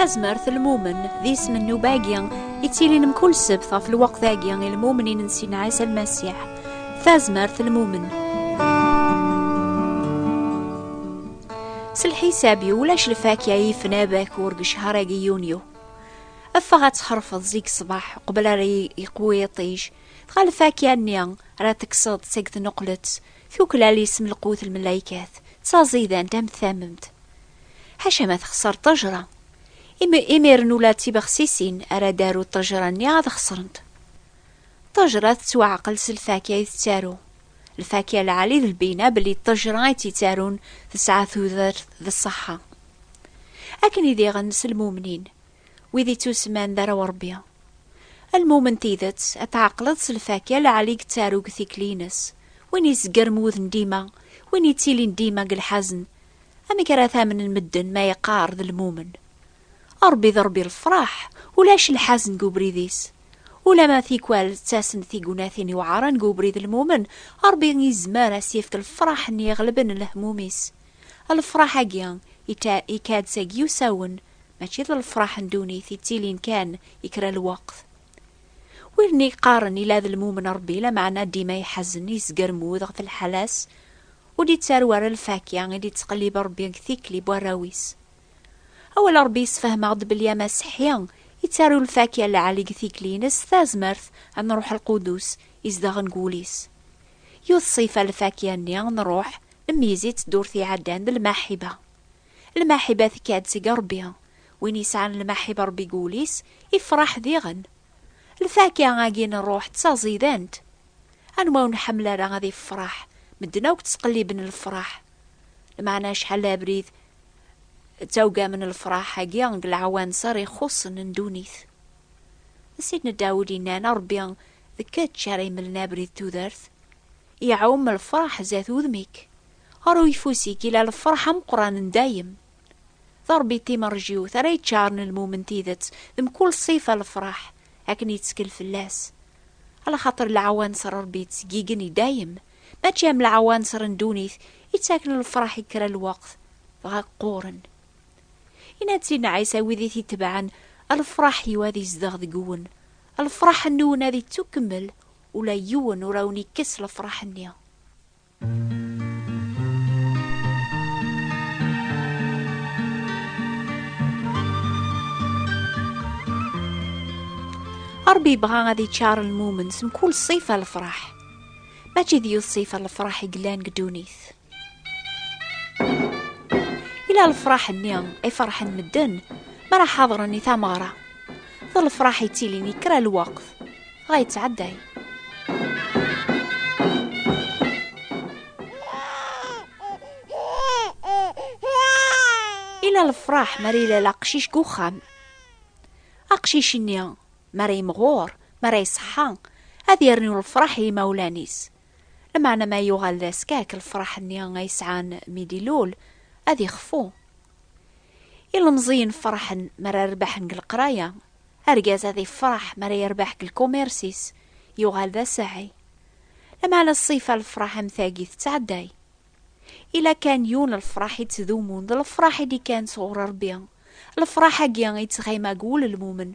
تازمرث المؤمن ذي اسم النباقيا يتيلين كل سبثة في الوقت ذاقيا المؤمنين نسينا عيسى المسيح. تازمرث المؤمن سالحسابي ولاش الفاكية يفنا باك ورق شهر يونيو أفغات تخرفض زيك صباح قبل ري يقوي يطيش تغال فاكية نيان راه تكسد تيقت نقلت فيوك لالي اسم القوت الملايكات تازيدان دام ثاممت حاشا ما تخسر طجرة إمير نولاتي بخسيسين أرا دارو الطجرة ني غاد خسرنت طجرة تتوعقل سالفاكية يتتارو الفاكية العالي ذو البينة بلي الطجرة يتتارون تسعة ثوذر ذا الصحة أكن إذي غنس المؤمنين ويذي توسمان دارا وربيا المؤمن تيذت أتعقلت سالفاكية العالي تارو كثيكلينس وين يسقر موذن ديما وين يتيلين ديما قالحزن أمي كراثا من المدن ما يقار ذا المؤمن أربي ضربي الفرح ولاش الحزن قبريذيس ولا ما ثيكوال تاسن ثيقوناثيني وعارن قبريذ المؤمن أربي يزمار سيفت الفرح أن يغلبن الهموميس الفرح أجيان يكاد ساقيو ساون ماشي ذا الفرح ندوني ثيتيلين كان يكرا الوقت ويرني قارن إلى ذا المؤمن أربي لمعنا ديما يحزن يسقر موذغ في الحلاس ودي تساروار الفاكية ودي تقليب ربي كثيكلي بوراويس أول ربي يسفهم غضب الياما سحيان يتسارو الفاكية اللي علي كثيكلينس ثازمرث عن روح القدوس يزدغ نقوليس يوصيف الفاكية نيا نروح نميزيت دور في عدان الماحبة ثكاد سيقربيا وين يسعن الماحبة ربي قوليس يفرح ذيغن الفاكية غاقين نروح تسازيدانت أنواو نحملة راه غادي فرح مدناوك تسقليبن الفرح المعنى شحال بريد توقع من الفرح هاقيان العوان صار يخص ندونيث سيدنا داود ينانا ربيان ذكات شاري ملنا بريد تودرث يعوم الفرح زات وذميك هارو يفوسيك إلى الفرح مقران دايم ضربي تيمرجيو ثري تشارن المؤمن تيذت ذم كل صيفة الفرح لكن يتسكل في اللاس على خاطر العوان صار ربي تسقيقني دايم ما تشام العوان صار ندونيث يتساكن الفرح يكرا الوقت غاق قورن يناتينا عيسى وذي تبعا الفرح يواذي يزدغ ذقون الفرح النون هذي تكمل ولا يون وراوني كس الفرح النيا أربي بغا غادي تشار المؤمن سم كل صيفة الفرح ما تجي الصيفة الفرح يقلان قدونيث إلى الفرح النيا أي فرح مدن ما راح حاضرني ثمارة ظل الفرح يتيليني كرا الوقت غاية تعدي إلى الفرح مريلا لقشيش قوخام أقشيش النيا مري مغور مري صحان هذي يرنيو الفرح مولانيس لمعنى ما يغال ذا سكاك الفرح النيا غيسعان ميديلول هذي خفو إلا مزين فرح مرا ربح القراية أرجاز هذي فرح مرا يربح الكوميرسيس يغال ذا ساعي لما على الصيفة الفرح مثاقي تتعدي إلا كان يون الفرح يتذومون ذا الفرح دي كان صغر ربيا الفرح جيان يتغيما قول المؤمن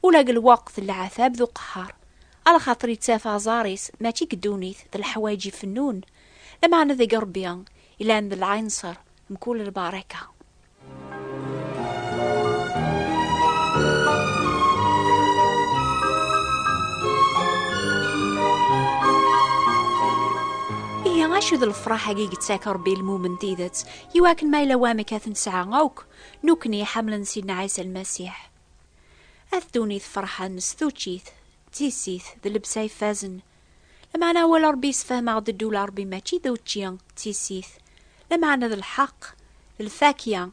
ولاق الوقت العذاب ذو قهار على خاطر يتسافى زاريس ما تيقدونيث ذا الحوايجي فنون لما أنا ذي قربيا إلا أن ذا العنصر مكول البركة إيه غاشو ذا الفرح حقيقة تساكر بي المؤمن تيذت يواكن ما يلوامي كاثن ساعة غوك نوكني حملا سيدنا عيسى المسيح أثدونيث فرحا نستوتشيث تيسيث ذا لبساي فازن لما أنا أول ربي سفهم عض الدولار بما تي ذوتشيان تيسيث لما أنا ذا الحق الفاكية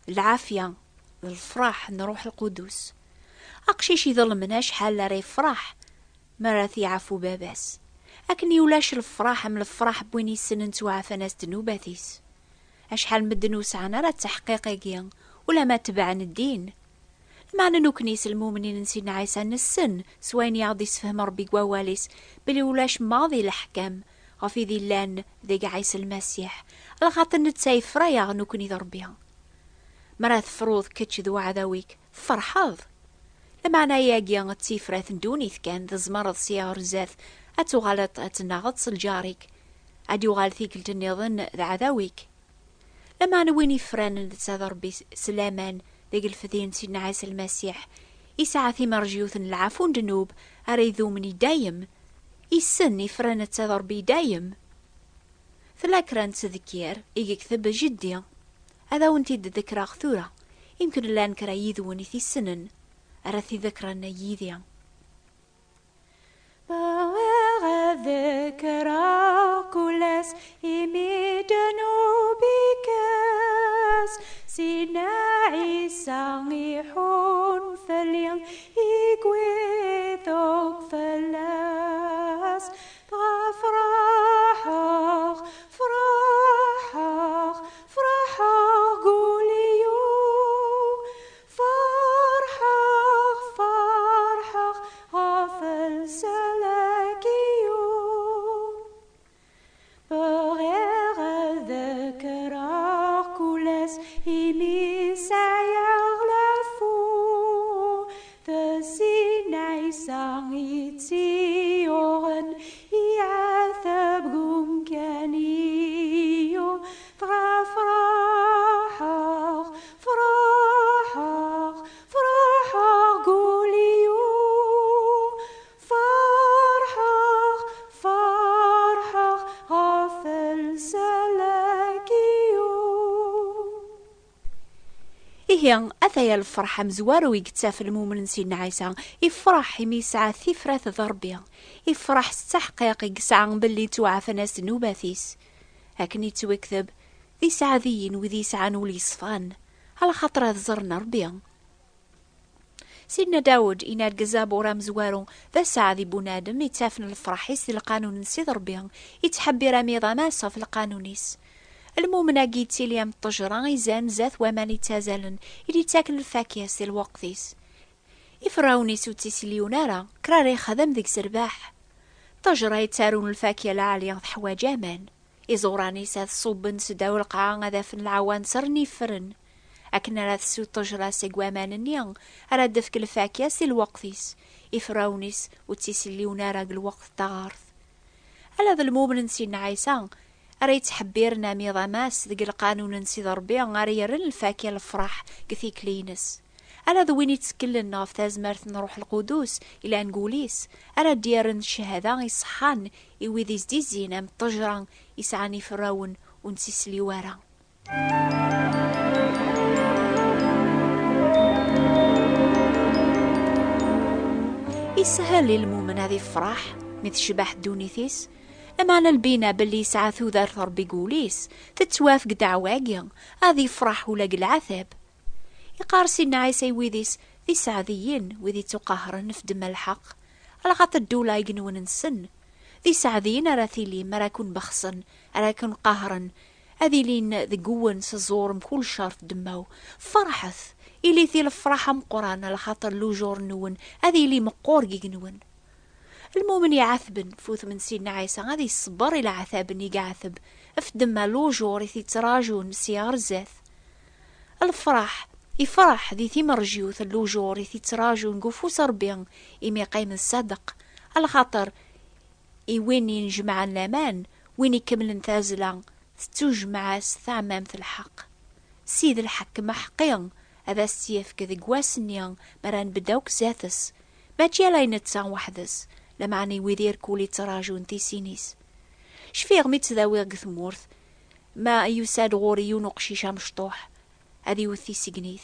العافية الفرح نروح القدوس أقشيش يظل مناش حال ري فرح مراثي عفو باباس لكن يولاش الفرح من الفرح بويني سننت وعافى ناس دنوباتيس أشحال مدنوس عنا راه التحقيق ولا ما تبعن الدين معنى نكنيس المؤمنين نسينا عيسى السن سوين يعضي سفهم ربي قواليس بلي ولاش ماضي الأحكام غفي ذي اللان ذيق عيسى المسيح على خاطر نتسايف رايا نكني ضربيها مرات فروض كتش ذو عذاويك فرحاض. لمعنى ياقيا التيفرات دونيث كان ذا زمرض سيار زاث أتغلط أتنغط سلجاريك أديو غالثيك التنظن ذا عذاويك. لما نويني فران تذر بسلامان ذيك الفذين سيدنا عيسى المسيح يسعى في مرجيوث العفون دنوب أريذو مني دايم يسن فران تذر بي دايم ثلاكران تذكير يكتب جديا هذا وانتي ذكرى خثورة يمكن لان كرا يذوني في السنن أرثي ذكرى يذيا ذكرى كلس إمي دنوبكس سينا عيسى ميحون فليان إيقوي ذوق فلاس فرحاخ فرحاخ فرحاخ قوليو فرحاخ فرحاخ غافل سلاكيو بغير ذكرى كلس إمي سيغلفو ثسين عيسى يتيورن يعثب قم كانيو فرحاخ فرحاخ فرحاخ قوليو فرحاخ فرحاخ غافل سلاكيو. إيهان أثيا الفرحة مزوارو يكتاف المؤمن سيدنا عيسى يفرح يميسع ثفرة ضربيا يفرح استحقيق يقسع باللي توعف ناس نوباثيس لكن يتوكذب ذي سعذين وذي سعنولي صفان على خاطر زرنا ربيا. سيدنا داود إنا الجزاب ورام زوارو ذا سعذي بنادم يتافن الفرح يسي القانون نسيد ربيا يتحبي رامي ضماسة في القانونيس. المؤمن أجيتي ليام الطجران يزان زاث وماني تازالن اللي تاكل الفاكهة سي الوقتيس يفراوني سوتي سليونارا كراري خدم ذيك سرباح طجرة يتارون الفاكهة العالية حواج أمان يزوراني ساث صوبن سداو القاعة غذا في العوان سرني فرن أكن راث سو طجرة سيقوامان النيان أراد دفك الفاكهة سي الوقتيس يفراونيس وتي سليونارا الوقت تغارث. على ذا المؤمن سيدنا عيسى أريت حبيرنا ميضاماس ذق القانون نسي ضربيا غاريرن الفاكهة الفرح كثي كلينس. ألا ذوين يتكلنا في تازمرت نروح القدوس إلى نقوليس ألا ديارن الشهادة يصحان يويذي زديزينا مطجرا يسعني فراون ونسي سليوارا. يسهل للمؤمن هذه الفرح مثل شباح دونيثيس لما البينا باللي يسعى ذو ربي قوليس تتوافق دعواقيا هذه فرح ولاق العذاب. يقار سيدنا عيسى ويذيس ذي سعذيين وذي تقهرن نفدم الحق على خاطر الدولة يقنون نسن ذي سعذيين أراثيلي مراكون بخصن أراكون قهرن هذي لين ذي قوان سزورم كل شرف دماو فرحث إلي ثي الفرحة مقران على خاطر لوجور نون هذي لي مقور يقنون. المؤمن يعثبن فوث من سيدنا عيسى غادي يصبر إلى عذاب يقعثب افدم لوجور ثي تراجون سيار زاث. الفرح يفرح ذي ثي مرجيوث اللوجور ثي تراجون قفوس ربيان إمي قيم الصدق على خاطر وين ينجمع اللامان وين يكمل ثازلا تجمع ثعمام في الحق. سيد الحق محقيا هذا السيف كذي قواسنيان مران بداوك زاثس ما جيلا ينتسان وحدس لمعني ويدير كولي تراجون تيسينيس شفيغ متذاويغ ثمورث ما يساد غوري ينقشيشا مشطوح هذي وثي سيقنيث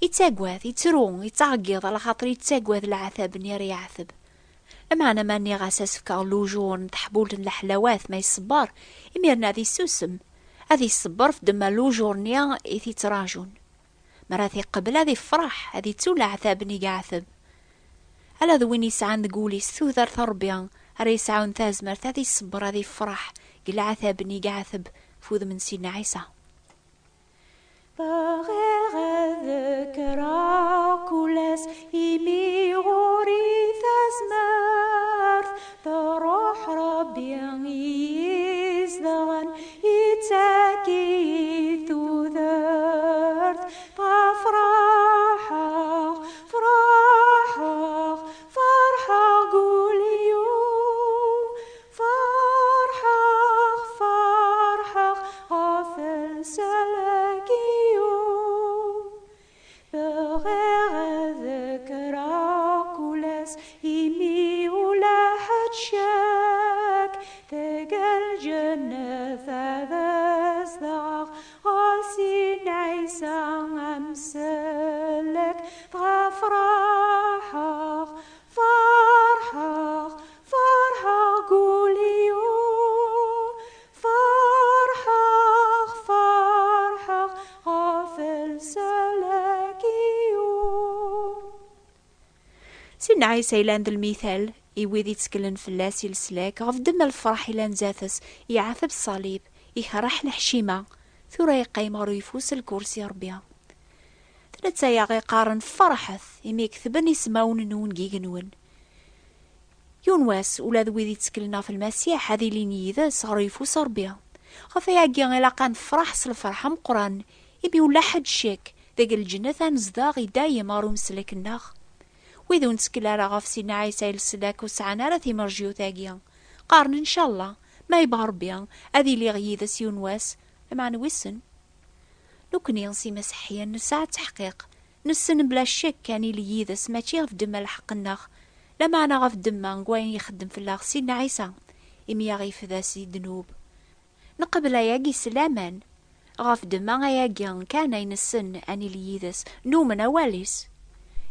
يتاقواث يترون يتعقيض على خاطر يتاقواث العذاب نير يعذب. لمعنا ماني غاساس فكار لوجور نتحبولت الحلاوات ما يصبر يميرنا ذي السوسم هذي الصبر في دما لوجور نيا إثي تراجون مراثي قبل هذي فرح هذي تولى عذاب يعذب. ألا ذوين يسعان ذقولي ثوثر ثربيان هري يسعون ثازمرت هذي الصبر هذي فرح قل عذاب يعذب فوذ من سيدنا عيسى. بغير ذكرى كلس إمي غوري ثازمرت ثروح ربيان يزدغن يتاكي ثوثرت سيدنا عيسى إلان ذا المثال يويذ يتكلن فلاس يلسلاك غف دم الفرح إلان زاتس يعثب الصليب يخرح الحشيمة ثورة يقيم ريفوس الكرسي ربيع ثلاثة ياغي قارن فرحث يميك ثبن يسماون نون جيجنون يونواس ولا ذويذ يتكلنا في المسيح هذه لينيذا صريفوس ربيع غف ياقي إلا كان فرح الفرحة مقران يبي ولا حد شيك ذاك الجنة نزداغ يدايا مارو مسلك الناخ وإذا نتكلا راه غف سيدنا عيسى يلسلاك وسعنا راه مرجيو تاقيا قارن إن شاء الله ما يبغى ربيا هذه اللي غيذا سيونواس لما نوسن لو كني نسي مسيحيا نساعة تحقيق نسن بلا شك كاني لي يذس ماشي غف دما الحق الناخ لما أنا غف دما نقوين يخدم في الله سيدنا عيسى إمي غيف ذا سيد ذنوب نقبل ياقي سلامان غف دما ياقي كان ينسن أني لي يذس نومنا واليس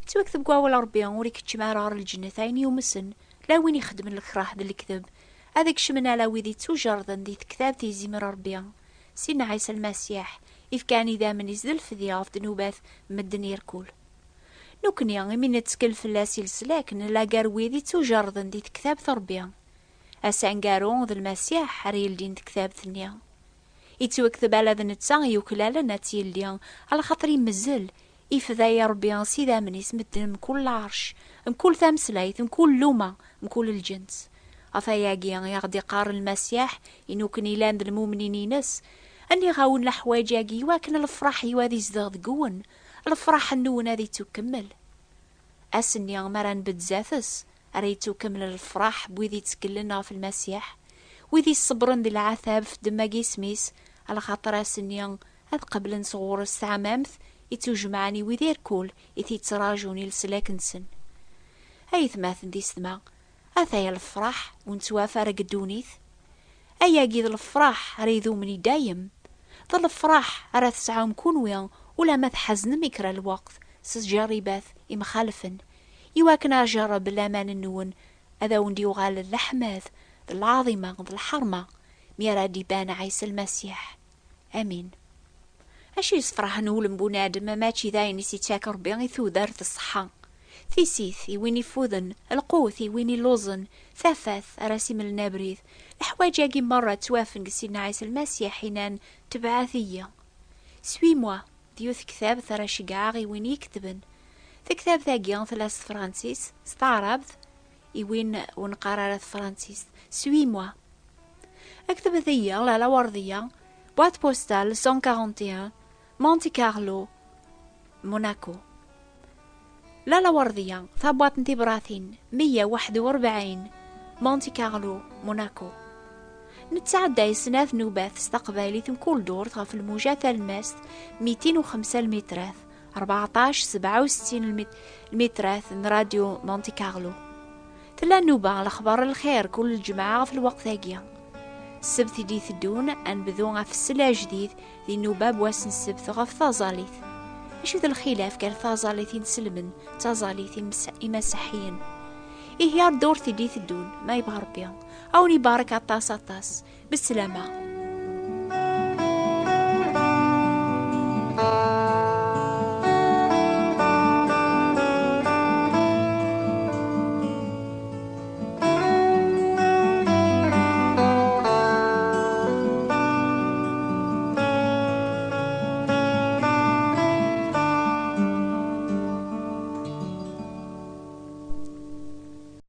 توكتب قواول ربيا وريك تشمارار الجنة ثاني يومسن لا وين يخدم الكراه ذا الكذب هذاك شمنا لا ويدي توجرذن دي كتاب تيزي من ربيا سيدنا عيسى المسيح إذ كان إذا من يزدل في ذياف دنوبات مدن يركول نوكني من نتسكل في اللاسي لسلاكن لا قارويدي توجرذن دي كتاب ثربيا أسان قارون ذا المسيح ريل دين كتاب ثنيا يتوكتب على ذا نتسان يوكلالا ناتيل ديان على خاطري مزل إفذا يا ربي سيدا من يسمدن من كل عرش من كل ثمسلايت من كل لومة من كل الجنس أفاياقي يغدي قار المسيح إنو كني لاند المؤمنين نس أني غاون لحواج ياقي واكن الفرح يواذي زداد قون الفرح النون هذي تكمل أسني مران بتزاثس أريتو كمل الفرح بوذي تكلنا في المسيح وذي الصبرن دي العذاب في دماغي سميس على خاطر أسني هذ قبل نصغور الساعة مامث يتوجمعني وذير كول يتراجوني لسلاك نسن هاي ثماثن دي سما أثايا الفرح ونتوافى رقدونيث أيا قيد الفرح ريذو مني دايم ظل الفرح أرى تسعام كونويا ولا ما تحزن مكرا الوقت سجاري باث إمخالفن يواكنا جرب الأمان النون أذا وندي وغال اللحماث العظيمة الحرمة ميرا ديبان عيسى المسيح آمين أشي يصفرح نولم بنادم ماشي ذاين يسيتاك ربي غيثو دارت الصحة ثيسيث يويني فوذن القوث يويني لوزن ثافاث أراسي من النابريث الحواج ياقي مرة توافن سيدنا عيسى المسيح حينان تبعاثية سوي موا ديوث كتاب ثرى شقاغي وين يكتبن ذا كتاب ثاقيان ثلاث فرانسيس ستعربث يوين ونقرارات فرانسيس سوي موا اكتب ذيا لا وردية بوات بوستال 141 مونتي كارلو موناكو لا وردية ثابوات انتبراثين 141 مونتي كارلو موناكو نتسعدى سناث نوبات استقبالي كل دور في الموجات الماس 205 المتراث 1467 المتراث راديو مونتي كارلو تلا نوبة على أخبار الخير كل الجماعة في الوقت هاقيا السبت دي ثدون أنبذون في السلا جديد ذي نوبة بواسن السبت غف ثازاليث أشوذ الخلاف كان ثازاليثين سلمن ثازاليثين مسيحيين إيه يار دور ثدي ثدون ما يبغى ربيا أو نبارك عطاس بالسلامة.